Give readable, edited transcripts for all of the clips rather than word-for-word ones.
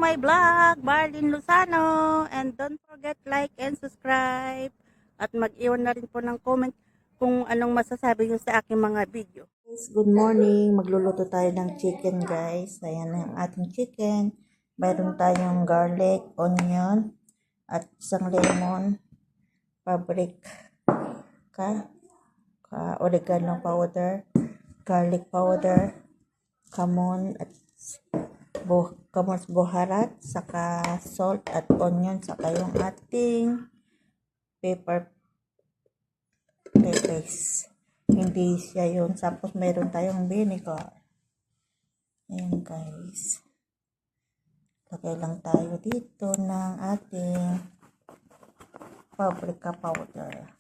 my vlog, Barlin Lozano. And don't forget like and subscribe. At mag-iwan na rin po ng comment kung anong masasabi nyo sa aking mga video. Good morning. Magluluto tayo ng chicken, guys. Ayan ang ating chicken. Mayroon tayong garlic, onion, at isang lemon, paprika, oregano powder, garlic powder, kamon at kamons buharat, saka salt at onion, saka yung ating peppers. Hindi siya yun. Tapos meron tayong vinegar. Ayan, guys. Lagay lang tayo dito ng ating paprika powder.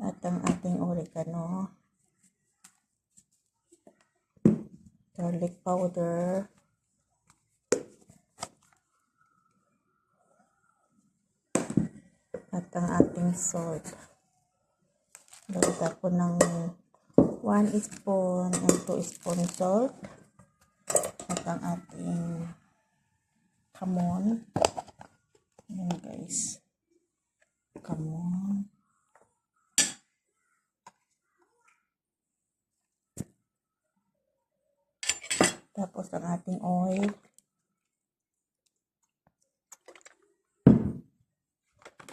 At ang ating oregano, garlic powder, at ang ating salt. Lagyan ko ng 1 spoon and 2 spoon salt. At ang ating kamon. Ayan, guys. Kamon. Tapos ang ating oil.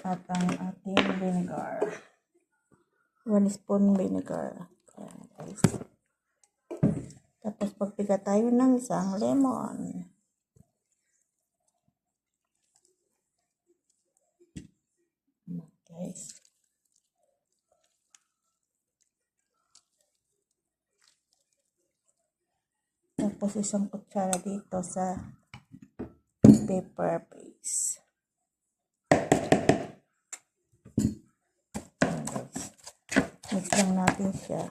At ang ating vinegar. 1 spoon vinegar. Ayan, guys. Tapos pagpiga tayo ng isang lemon. Guys. Tapos isang kutsara dito sa pepper paste. Mix lang natin siya.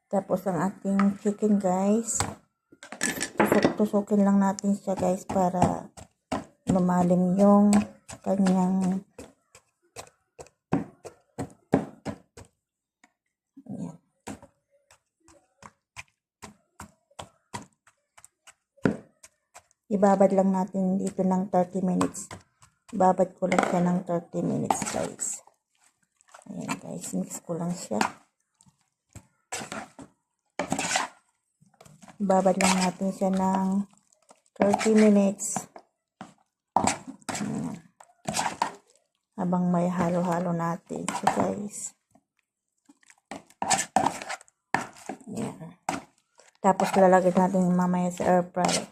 Tapos ang ating chicken, guys. Tusukin lang natin siya, guys, para lumalim yung kanyang ayan. Ibabad lang natin dito ng 30 minutes. Ibabad ko lang siya ng 30 minutes, guys. Ayan, guys, mix ko lang siya. Ibabad lang natin siya ng 30 minutes. Ayan. Habang may halo-halo natin siya, guys. Ayan. Tapos lalagyan natin mamaya sa air fryer.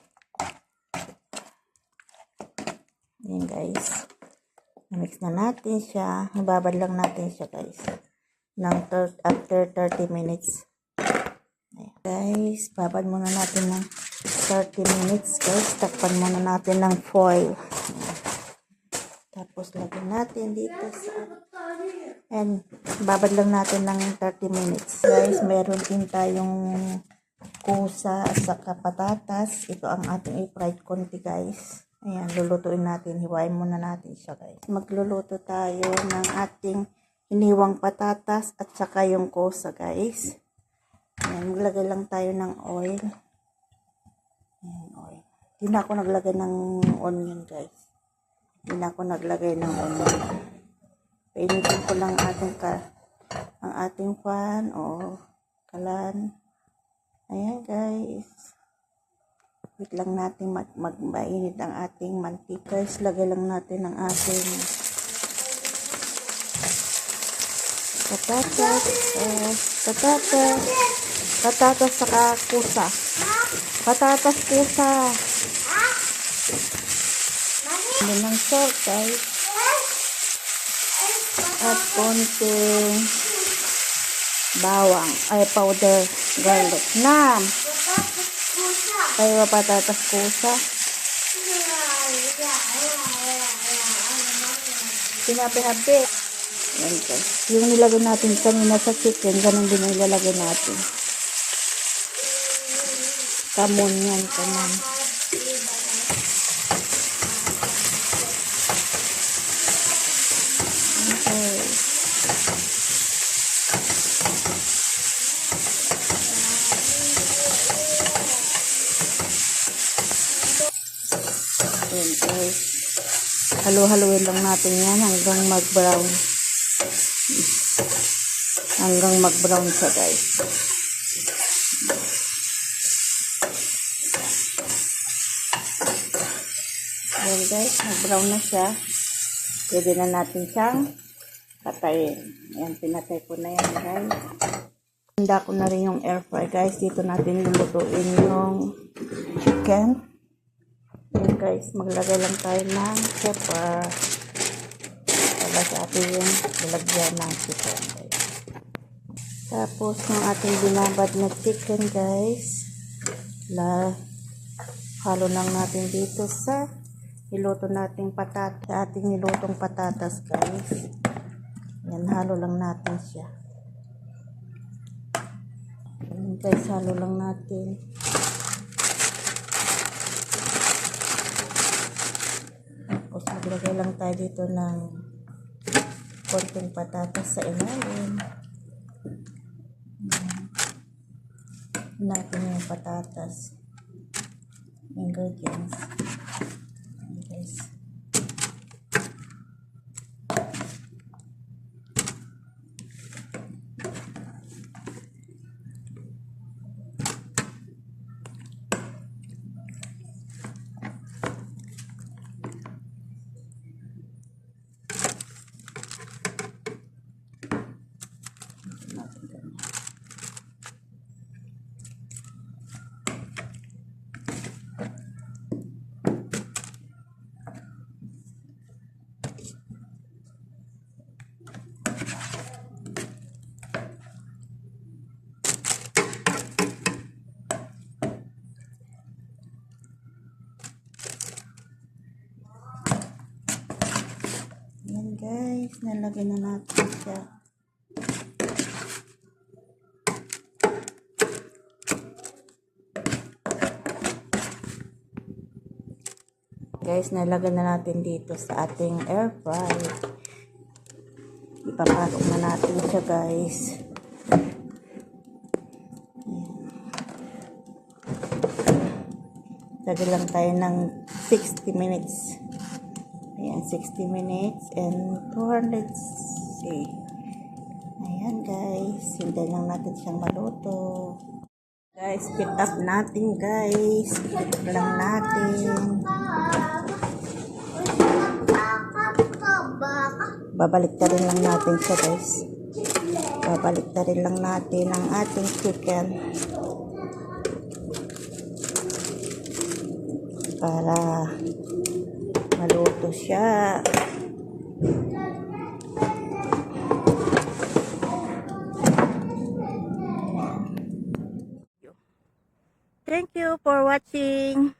Ayan, guys. Mix na natin siya. Ibabad lang natin siya, guys. After 30 minutes. Ayan, guys. Babad muna natin ng 30 minutes, guys. Takpan muna natin ng foil. Ayan. Tapos lagyan natin dito sa and babad lang natin ng 30 minutes. Guys, meron din tayong kusa at saka patatas. Ito ang ating i-fried konti, guys. Ayan, lulutuin natin. Hiwain muna natin siya, guys. Magluluto tayo ng ating hiniwang patatas at saka yung kusa, guys. Ayan, maglagay lang tayo ng oil. Ayan, oil. Hindi na ako naglagay ng onion, guys. Hindi na ako naglagay ng onion. Painitin ko lang ang ating pan o kalan. Ayan, guys. Wait lang natin magmainit ang ating mantika. Guys, lagay lang natin ang ating patatas saka kusa. Patatas, kusa. Ano ng salt, guys. At konting bawang, powder garlic. Tayo patatas, kusa. Pinapi-hapi. Yan, guys. Yung nilagay natin kanina sa chicken, ganun din yung ilalagay natin. Kamon yan, kamon. Okay. Ayan guys. Halo-haluin lang natin yan hanggang mag-brown. Hanggang mag-brown siya guys. Ayan guys, mag-brown na siya. Pwede na natin siyang patayin. Ayan, pinatay ko na yan guys. Handa ko na rin yung air fry guys. Dito natin lulutuin yung chicken. Ayan guys, maglagay lang tayo ng pepper para sa ating lalagyan ng chicken guys. Tapos yung ating binabad na chicken guys, halo lang natin dito sa niluto nating ating nilutong patatas guys. Ayan, halo lang natin siya. Ayan guys, halo lang natin. Tapos maglagay lang tayo dito ng konting patatas sa ilalim. Natin yung patatas. Ingredients. Ayan guys. Ayan guys, nalagay na natin siya. Guys, nalagay na natin dito sa ating air fry. Ipapasok na natin siya guys. Lagay lang tayo ng 60 minutes. Ayan, 60 minutes and 200C. Ayan guys, hintayin lang natin siyang maluto. Guys, pick up natin guys. Pick up lang natin. Babaliktarin lang natin siya guys. Babaliktarin lang natin ang ating chicken. Para maluto siya. Thank you for watching.